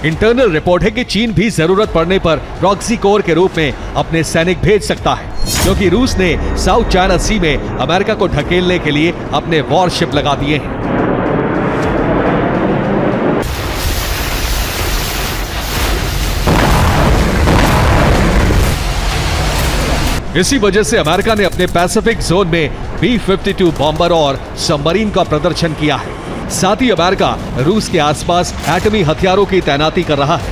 इंटरनल रिपोर्ट है कि चीन भी जरूरत पड़ने पर प्रॉक्सी कोर के रूप में अपने सैनिक भेज सकता है, क्योंकि रूस ने साउथ चाइना सी में अमेरिका को ढकेलने के लिए अपने वॉरशिप लगा दिए हैं। इसी वजह से अमेरिका ने अपने पैसिफिक जोन में B-52 बॉम्बर और सबमरीन का प्रदर्शन किया है। साथ ही अमेरिका रूस के आसपास एटमी हथियारों की तैनाती कर रहा है।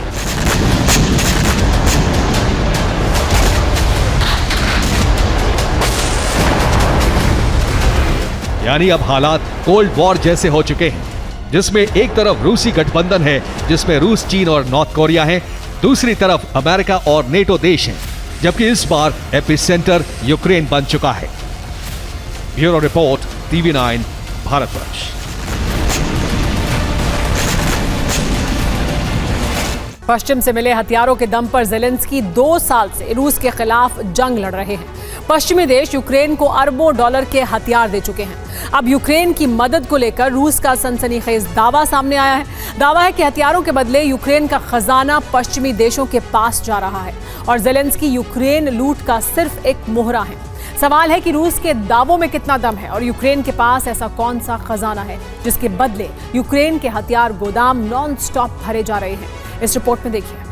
यानी अब हालात कोल्ड वॉर जैसे हो चुके हैं, जिसमें एक तरफ रूसी गठबंधन है जिसमें रूस, चीन और नॉर्थ कोरिया है, दूसरी तरफ अमेरिका और नेटो देश हैं, जबकि इस बार एपिसेंटर यूक्रेन बन चुका है। Bureau report, TV9 Bharatvarsh. पश्चिम से मिले हथियारों के दम पर ज़ेलेंस्की 2 साल से रूस के खिलाफ जंग लड़ रहे हैं। पश्चिमी देश यूक्रेन को अरबों डॉलर के हथियार दे चुके हैं। अब यूक्रेन की मदद को लेकर रूस का सनसनीखेज दावा सामने आया है। दावा है कि हथियारों के बदले यूक्रेन का खजाना पश्चिमी देशों के पास जा रहा है और ज़ेलेंस्की यूक्रेन लूट का सिर्फ एक मोहरा है। सवाल है कि रूस के दावों में कितना दम है और यूक्रेन के पास ऐसा कौन सा खजाना है जिसके बदले यूक्रेन के हथियार गोदाम नॉन स्टॉप भरे जा रहे हैं। इस रिपोर्ट में देखिए।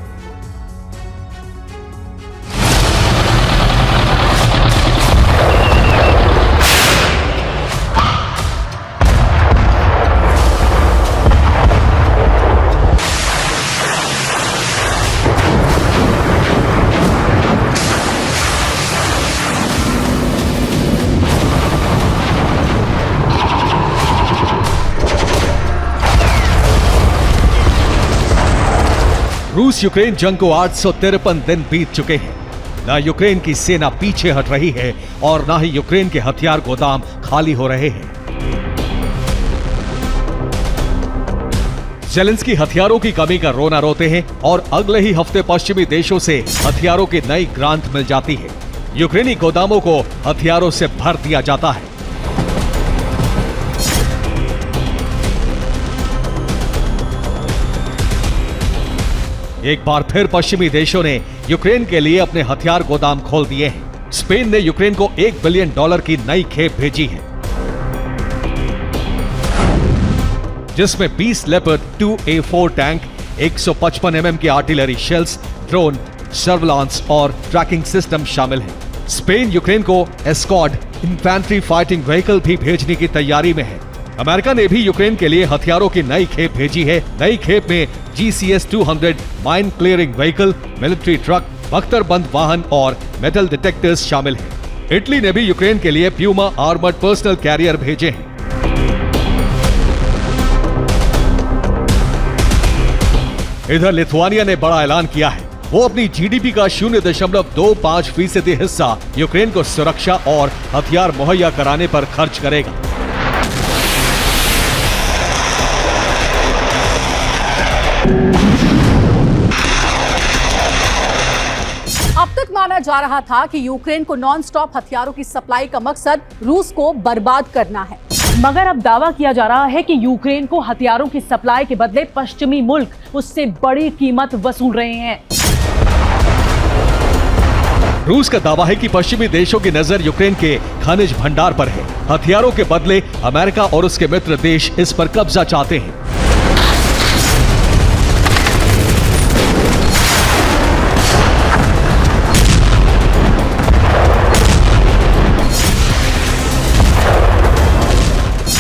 रूस यूक्रेन जंग को 853 दिन बीत चुके हैं। ना यूक्रेन की सेना पीछे हट रही है और ना ही यूक्रेन के हथियार गोदाम खाली हो रहे हैं। ज़ेलेंस्की हथियारों की कमी का रोना रोते हैं और अगले ही हफ्ते पश्चिमी देशों से हथियारों की नई ग्रांट मिल जाती है। यूक्रेनी गोदामों को हथियारों से भर दिया जाता है। एक बार फिर पश्चिमी देशों ने यूक्रेन के लिए अपने हथियार गोदाम खोल दिए हैं। स्पेन ने यूक्रेन को $1 बिलियन की नई खेप भेजी है, जिसमें 20 लेपर्ड 2A4 टैंक, 155 mm की आर्टिलरी शेल्स, ड्रोन, सर्विलांस और ट्रैकिंग सिस्टम शामिल हैं। स्पेन यूक्रेन को एस्कॉर्ड इन्फैंट्री फाइटिंग व्हीकल भी भेजने की तैयारी में है। अमेरिका ने भी यूक्रेन के लिए हथियारों की नई खेप भेजी है। नई खेप में GCS-200 mine clearing vehicle, military truck, बख्तरबंद वाहन और मेटल डिटेक्टर्स शामिल हैं। इटली ने भी यूक्रेन के लिए प्यूमा आर्मर्ड पर्सनल कैरियर भेजे हैं। इधर लिथुआनिया ने बड़ा ऐलान किया है। वो अपनी GDP का 0.25% हिस्सा यूक्रेन को सुरक्षा और हथियार मुहैया कराने पर खर्च करेगा। अब तक माना जा रहा था कि यूक्रेन को नॉन स्टॉप हथियारों की सप्लाई का मकसद रूस को बर्बाद करना है, मगर अब दावा किया जा रहा है कि यूक्रेन को हथियारों की सप्लाई के बदले पश्चिमी मुल्क उससे बड़ी कीमत वसूल रहे हैं। रूस का दावा है कि पश्चिमी देशों की नजर यूक्रेन के खनिज भंडार पर है। हथियारों के बदले अमेरिका और उसके मित्र देश इस पर कब्जा चाहते हैं।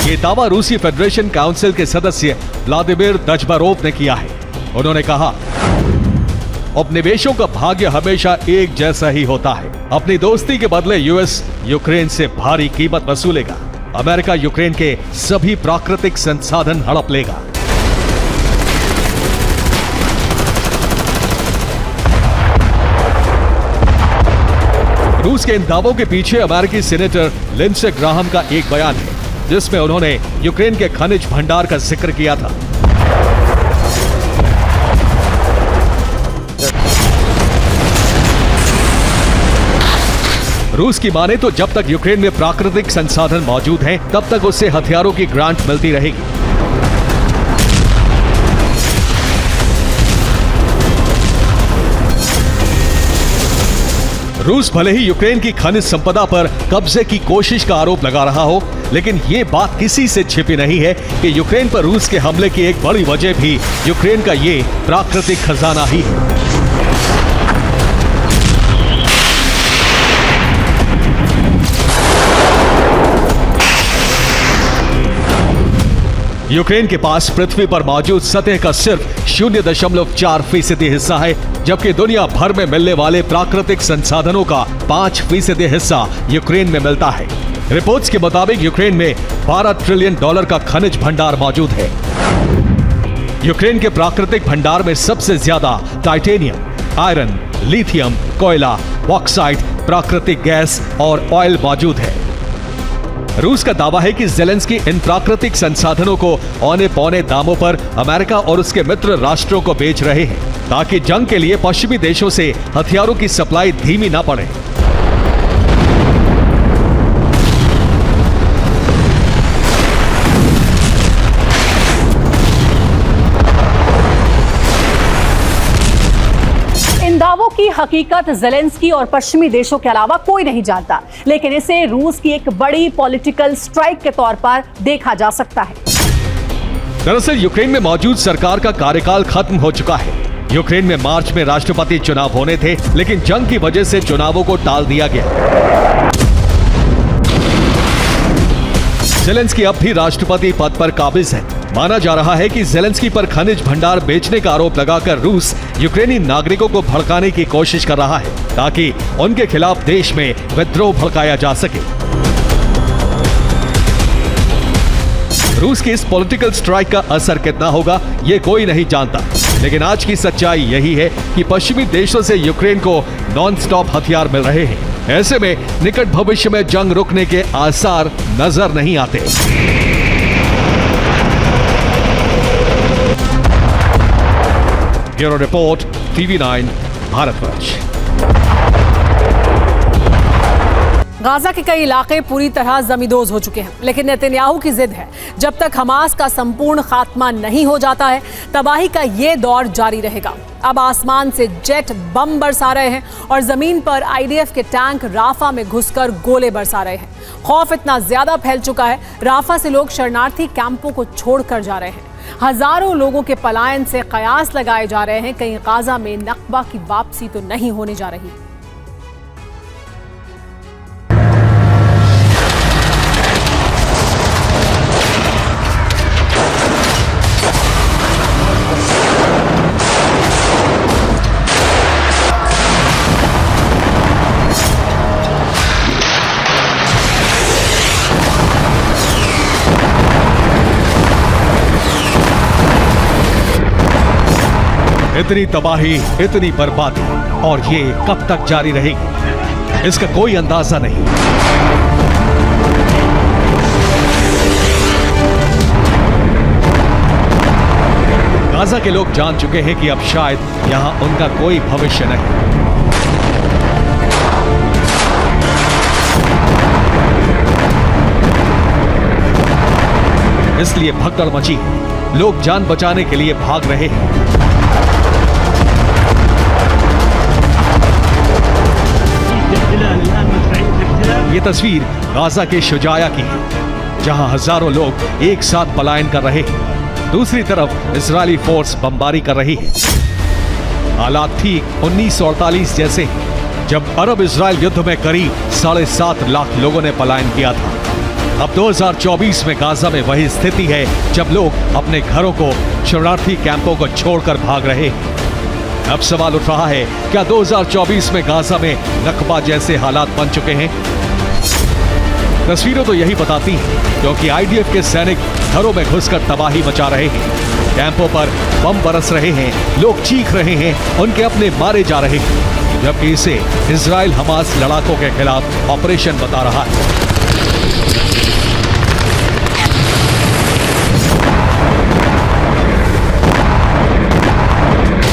ये दावा रूसी फेडरेशन काउंसिल के सदस्य व्लादिमीर दजबरोव ने किया है। उन्होंने कहा, उपनिवेशों का भाग्य हमेशा एक जैसा ही होता है। अपनी दोस्ती के बदले यूएस यूक्रेन से भारी कीमत वसूलेगा। अमेरिका यूक्रेन के सभी प्राकृतिक संसाधन हड़प लेगा। रूस के इन दावों के पीछे अमेरिकी सीनेटर लिंडसे ग्राहम का एक बयान है, जिसमें उन्होंने यूक्रेन के खनिज भंडार का जिक्र किया था। रूस की माने तो जब तक यूक्रेन में प्राकृतिक संसाधन मौजूद हैं, तब तक उससे हथियारों की ग्रांट मिलती रहेगी। रूस भले ही यूक्रेन की खनिज संपदा पर कब्जे की कोशिश का आरोप लगा रहा हो, लेकिन ये बात किसी से छिपी नहीं है कि यूक्रेन पर रूस के हमले की एक बड़ी वजह भी यूक्रेन का ये प्राकृतिक खजाना ही है। यूक्रेन के पास पृथ्वी पर मौजूद सतह का सिर्फ 0.4% हिस्सा है, जबकि दुनिया भर में मिलने वाले प्राकृतिक संसाधनों का 5% हिस्सा यूक्रेन में मिलता है। रिपोर्ट्स के मुताबिक यूक्रेन में $12 ट्रिलियन का खनिज भंडार मौजूद है। यूक्रेन के प्राकृतिक भंडार में सबसे ज्यादा टाइटेनियम, आयरन, लिथियम, कोयला, बॉक्साइट, प्राकृतिक गैस और ऑयल मौजूद है। रूस का दावा है कि ज़ेलेंस्की इन प्राकृतिक संसाधनों को औने पौने दामों पर अमेरिका और उसके मित्र राष्ट्रों को बेच रहे हैं, ताकि जंग के लिए पश्चिमी देशों से हथियारों की सप्लाई धीमी ना पड़े। दावों की हकीकत ज़ेलेंस्की और पश्चिमी देशों के अलावा कोई नहीं जानता, लेकिन इसे रूस की एक बड़ी पॉलिटिकल स्ट्राइक के तौर पर देखा जा सकता है। दरअसल यूक्रेन में मौजूद सरकार का कार्यकाल खत्म हो चुका है। यूक्रेन में मार्च में राष्ट्रपति चुनाव होने थे, लेकिन जंग की वजह से चुनावों को टाल दिया गया। ज़ेलेंस्की अब भी राष्ट्रपति पद पर काबिज है। माना जा रहा है कि ज़ेलेंस्की पर खनिज भंडार बेचने का आरोप लगाकर रूस यूक्रेनी नागरिकों को भड़काने की कोशिश कर रहा है, ताकि उनके खिलाफ देश में विद्रोह भड़काया जा सके। रूस की इस पॉलिटिकल स्ट्राइक का असर कितना होगा, ये कोई नहीं जानता, लेकिन आज की सच्चाई यही है कि पश्चिमी देशों से यूक्रेन को नॉन स्टॉप हथियार मिल रहे हैं। ऐसे में निकट भविष्य में जंग रुकने के आसार नजर नहीं आते। Bureau report, TV9 Bharatvarsh. Gaza के कई इलाके पूरी तरह जमींदोज हो चुके हैं, लेकिन नेतन्याहू की जिद है, जब तक हमास का संपूर्ण खात्मा नहीं हो जाता है, तबाही का ये दौर जारी रहेगा। अब आसमान से जेट बम बरसा रहे हैं और जमीन पर IDF के टैंक राफा में घुसकर गोले बरसा रहे हैं। खौफ इतना ज्यादा फैल चुका है, राफा से लोग शरणार्थी कैंपों को छोड़कर जा रहे हैं। हजारों लोगों के पलायन से कयास लगाए जा रहे हैं, कहीं गाजा में नक्बा की वापसी तो नहीं होने जा रही। इतनी तबाही, इतनी बर्बादी, और ये कब तक जारी रहेगी, इसका कोई अंदाजा नहीं। गाजा के लोग जान चुके हैं कि अब शायद यहां उनका कोई भविष्य नहीं। इसलिए भगदड़ मची है, लोग जान बचाने के लिए भाग रहे हैं। ये तस्वीर गाजा के शुजाया की है, जहां हजारों लोग एक साथ पलायन कर रहे हैं। दूसरी तरफ इजरायली फोर्स बमबारी कर रही है। हालात ठीक 1948 जैसे हैं, जब अरब इजरायल युद्ध में करीब 7.5 लाख लोगों ने पलायन किया था। अब 2024 में गाजा में वही स्थिति है, जब लोग अपने घरों को शरणार्थी कैंपों को छोड़कर भाग रहे हैं। अब सवाल उठ रहा है, क्या 2024 में गाजा में नक्बा जैसे हालात बन चुके हैं? तस्वीरें तो यही बताती हैं, क्योंकि IDF के सैनिक घरों में घुसकर तबाही मचा रहे हैं, कैंपों पर बम बरस रहे हैं, लोग चीख रहे हैं, उनके अपने मारे जा रहे हैं, जबकि इसे इजराइल हमास लड़ाकों के खिलाफ ऑपरेशन बता रहा है।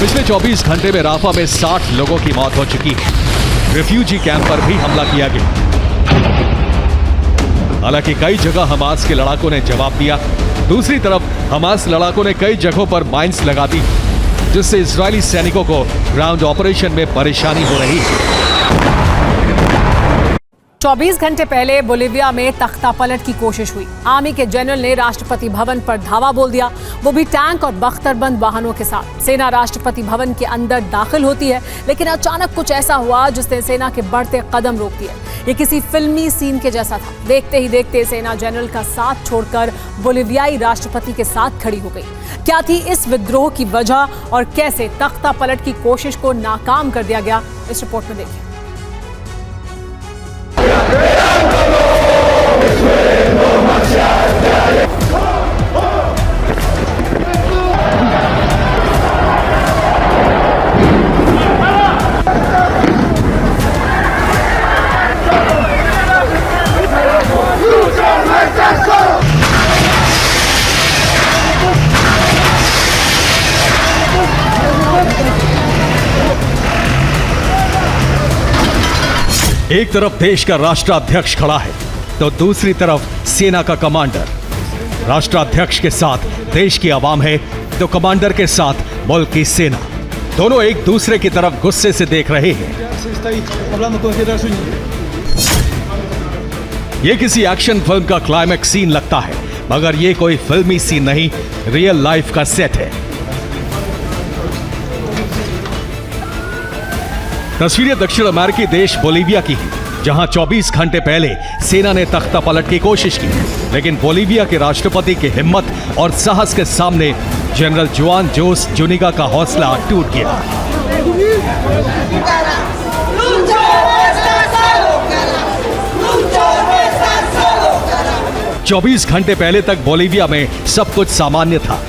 पिछले 24 घंटे में राफा में 60 लोगों की मौत हो चुकी है। रिफ्यूजी कैंप पर भी हमला किया गया। हालांकि कई जगह हमास के लड़ाकों ने जवाब दिया। दूसरी तरफ हमास लड़ाकों ने कई जगहों पर माइंस लगा दी, जिससे इजरायली सैनिकों को ग्राउंड ऑपरेशन में परेशानी हो रही है। 24 घंटे पहले बोलिविया में तख्तापलट की कोशिश हुई। आर्मी के जनरल ने राष्ट्रपति भवन पर धावा बोल दिया, वो भी टैंक और बख्तरबंद वाहनों के साथ। सेना राष्ट्रपति भवन के अंदर दाखिल होती है, लेकिन अचानक कुछ ऐसा हुआ जिसने सेना के बढ़ते कदम रोक दिए। ये किसी फिल्मी सीन के जैसा था। देखते ही देखते सेना जनरल का साथ छोड़कर बोलिवियाई राष्ट्रपति के साथ खड़ी हो गई। क्या थी इस विद्रोह की वजह और कैसे तख्तापलट की कोशिश को नाकाम कर दिया गया, इस रिपोर्ट में देखिए। एक तरफ देश का राष्ट्राध्यक्ष खड़ा है तो दूसरी तरफ सेना का कमांडर। राष्ट्राध्यक्ष के साथ देश की आवाम है तो कमांडर के साथ मुल्क की सेना। दोनों एक दूसरे की तरफ गुस्से से देख रहे हैं। यह किसी एक्शन फिल्म का क्लाइमैक्स सीन लगता है, मगर यह कोई फिल्मी सीन नहीं, रियल लाइफ का सेट है। तस्वीरें दक्षिण अमेरिकी देश बोलिविया की है, जहां 24 घंटे पहले सेना ने तख्तापलट की कोशिश की, लेकिन बोलिविया के राष्ट्रपति की हिम्मत और साहस के सामने जनरल जुआन जोस जुनिगा का हौसला टूट गया। चौबीस घंटे पहले तक बोलिविया में सब कुछ सामान्य था।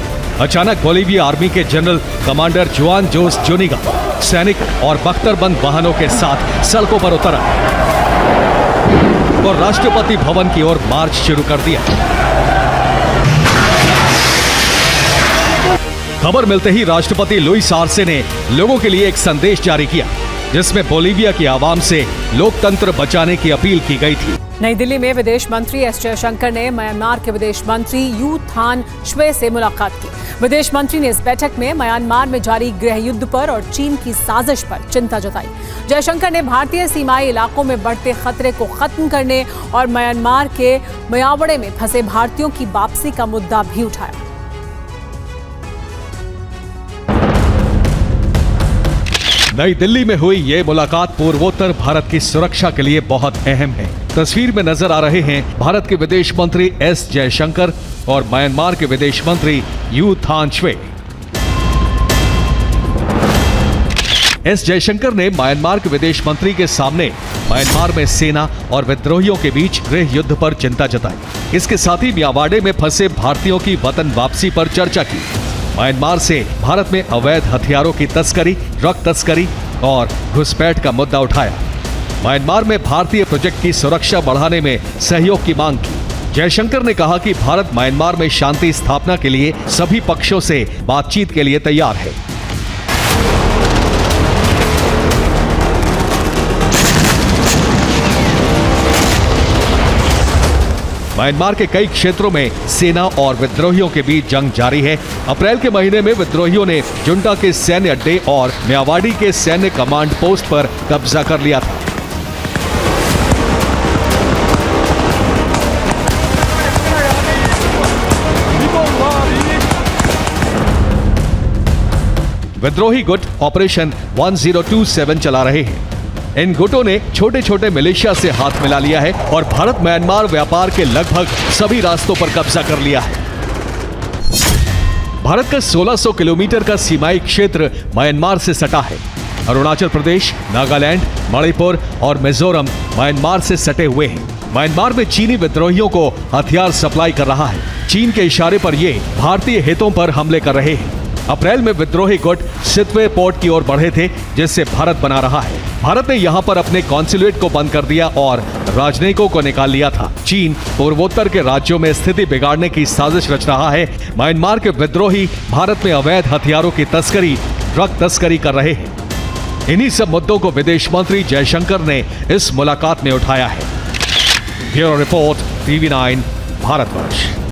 अचानक बोलिविया आर्मी के जनरल कमांडर जुआन जोस जुनिगा सैनिक और बख्तरबंद वाहनों के साथ सड़कों पर उतरा और राष्ट्रपति भवन की ओर मार्च शुरू कर दिया। खबर मिलते ही राष्ट्रपति लुइस आर्से ने लोगों के लिए एक संदेश जारी किया, जिसमें बोलिविया की आवाम से लोकतंत्र बचाने की अपील की गई थी। नई दिल्ली में विदेश मंत्री एस जयशंकर ने म्यांमार के विदेश मंत्री यू थान श्वे से मुलाकात की। विदेश मंत्री ने इस बैठक में म्यांमार में जारी गृह युद्ध पर और चीन की साजिश पर चिंता जताई। जयशंकर ने भारतीय सीमाई इलाकों में बढ़ते खतरे को खत्म करने और म्यांमार के मियावड़े में फंसे भारतीयों की वापसी का मुद्दा भी उठाया। नई दिल्ली में हुई ये मुलाकात पूर्वोत्तर भारत की सुरक्षा के लिए बहुत अहम है। तस्वीर में नजर आ रहे हैं भारत के विदेश मंत्री एस जयशंकर और म्यांमार के विदेश मंत्री यू थान श्वे। एस जयशंकर ने म्यांमार के विदेश मंत्री के सामने म्यांमार में सेना और विद्रोहियों के बीच गृह युद्ध पर चिंता जताई। इसके साथ ही मियावाड़े में फंसे भारतीयों की वतन वापसी पर चर्चा की। म्यांमार से भारत में अवैध हथियारों की तस्करी, ड्रग तस्करी और घुसपैठ का मुद्दा उठाया। म्यांमार में भारतीय प्रोजेक्ट की सुरक्षा बढ़ाने में सहयोग की मांग की। जयशंकर ने कहा कि भारत म्यांमार में शांति स्थापना के लिए सभी पक्षों से बातचीत के लिए तैयार है। म्यांमार के कई क्षेत्रों में सेना और विद्रोहियों के बीच जंग जारी है। अप्रैल के महीने में विद्रोहियों ने जुंटा के सैन्य अड्डे और मियावाड़ी के सैन्य कमांड पोस्ट पर कब्जा कर लिया था। विद्रोही गुट ऑपरेशन 1027 चला रहे हैं। इन गुटों ने छोटे छोटे मिलिशिया से हाथ मिला लिया है और भारत म्यांमार व्यापार के लगभग सभी रास्तों पर कब्जा कर लिया है। भारत का 1600 किलोमीटर का सीमाई क्षेत्र म्यांमार से सटा है। अरुणाचल प्रदेश, नागालैंड, मणिपुर और मिजोरम म्यांमार से सटे हुए हैं। म्यांमार में चीनी विद्रोहियों को हथियार सप्लाई कर रहा है। चीन के इशारे पर ये भारतीय हितों पर हमले कर रहे हैं। अप्रैल में विद्रोही गुट सितवे पोर्ट की ओर बढ़े थे, जिससे भारत बना रहा है। भारत ने यहां पर अपने कॉन्सुलेट को बंद कर दिया और राजनयिकों को निकाल लिया था। चीन पूर्वोत्तर के राज्यों में स्थिति बिगाड़ने की साजिश रच रहा है। म्यांमार के विद्रोही भारत में अवैध हथियारों की तस्करी, ड्रग तस्करी कर रहे हैं। इन्हीं सब मुद्दों को विदेश मंत्री जयशंकर ने इस मुलाकात में उठाया है। Bureau report, TV9, Bharatvarsh.